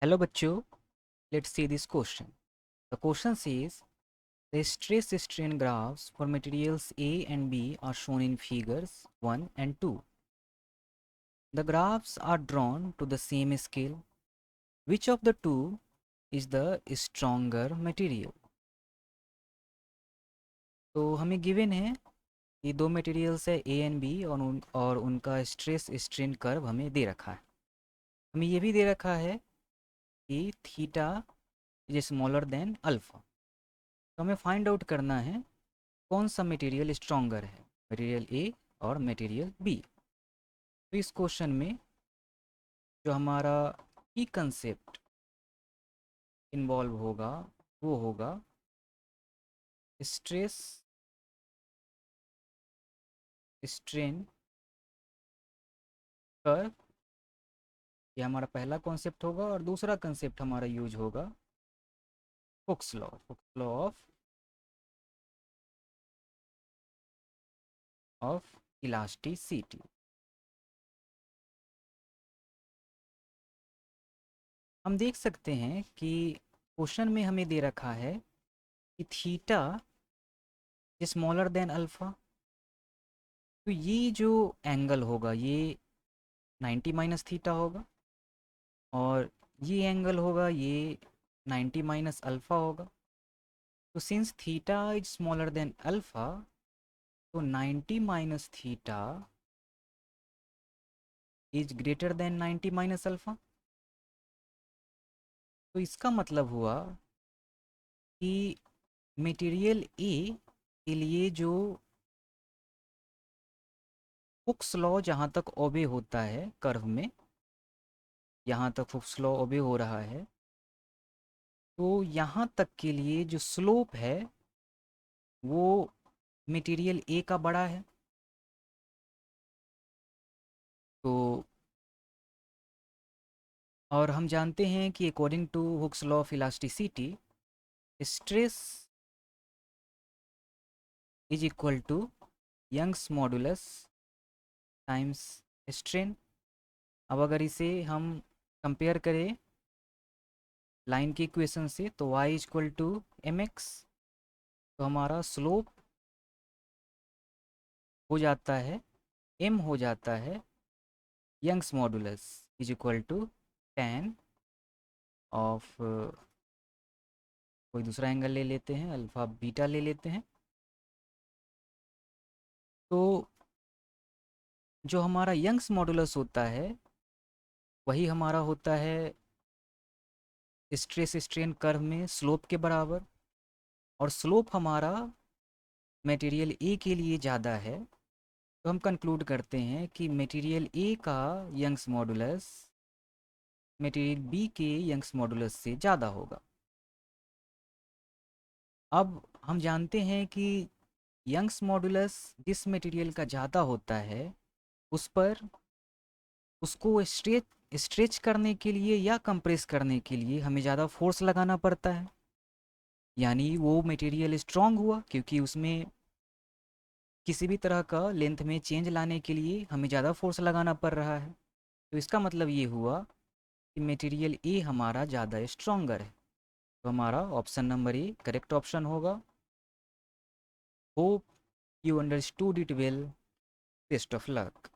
Hello bachcho, let's see this question. The question says the stress strain graphs for materials A and B are shown in figures 1 and 2. The graphs are drawn to the same scale. Which of the two is the stronger material? तो हमें given है कि दो materials है A and B और उनका stress strain curve हमें दे रखा है। हमें ये भी दे रखा है कि theta is smaller than alpha. तो हमें फाइंड आउट करना है कौन सा मटेरियल स्ट्रॉन्गर है, मटेरियल ए और मटेरियल बी। तो इस क्वेश्चन में जो हमारा की कंसेप्ट इन्वॉल्व होगा वो होगा स्ट्रेस स्ट्रेन कर्व। ये हमारा पहला कॉन्सेप्ट होगा और दूसरा कंसेप्ट हमारा यूज होगा हुक्स लॉ ऑफ इलास्टिसिटी। हम देख सकते हैं कि क्वेश्चन में हमें दे रखा है कि थीटा स्मॉलर देन अल्फा। तो ये जो एंगल होगा ये 90 माइनस थीटा होगा और ये एंगल होगा ये 90 माइनस अल्फ़ा होगा। तो since theta is smaller than alpha तो 90 minus theta is greater than 90 minus alpha. तो इसका मतलब हुआ कि मटेरियल ए के लिए जो हुक्स लॉ जहाँ तक ओबे होता है कर्व में, यहाँ तक हुक्स लॉ ओबे हो रहा है, तो यहाँ तक के लिए जो स्लोप है वो मटेरियल ए का बड़ा है। तो और हम जानते हैं कि according to Hooke's law of elasticity stress is equal to Young's modulus times strain. अब अगर इसे हम कंपेयर करें लाइन की इक्वेशन से तो y is equal to M X. तो हमारा स्लोप हो जाता है m हो जाता है Young's modulus is equal to tan of कोई दूसरा एंगल ले लेते हैं, अल्फ़ा बीटा ले लेते हैं। तो जो हमारा यंग्स मॉडुलस होता है वही हमारा होता है स्ट्रेस स्ट्रेन कर्व में स्लोप के बराबर। और स्लोप हमारा मटेरियल ए के लिए ज़्यादा है तो हम कंक्लूड करते हैं कि मटेरियल ए का यंग्स मॉडुलस मटेरियल बी के यंग्स मॉडुलस से ज़्यादा होगा। अब हम जानते हैं कि यंग्स मॉडुलस जिस मटेरियल का ज़्यादा होता है उस पर उसको स्ट्रेच स्ट्रेच करने के लिए या कंप्रेस करने के लिए हमें ज़्यादा फोर्स लगाना पड़ता है। यानी वो मटेरियल स्ट्रांग हुआ क्योंकि उसमें किसी भी तरह का लेंथ में चेंज लाने के लिए हमें ज़्यादा फोर्स लगाना पड़ रहा है। तो इसका मतलब ये हुआ कि मटेरियल ए हमारा ज़्यादा स्ट्रॉन्गर है। तो हमारा option number A correct option होगा। Hope you understood it well. Best of luck.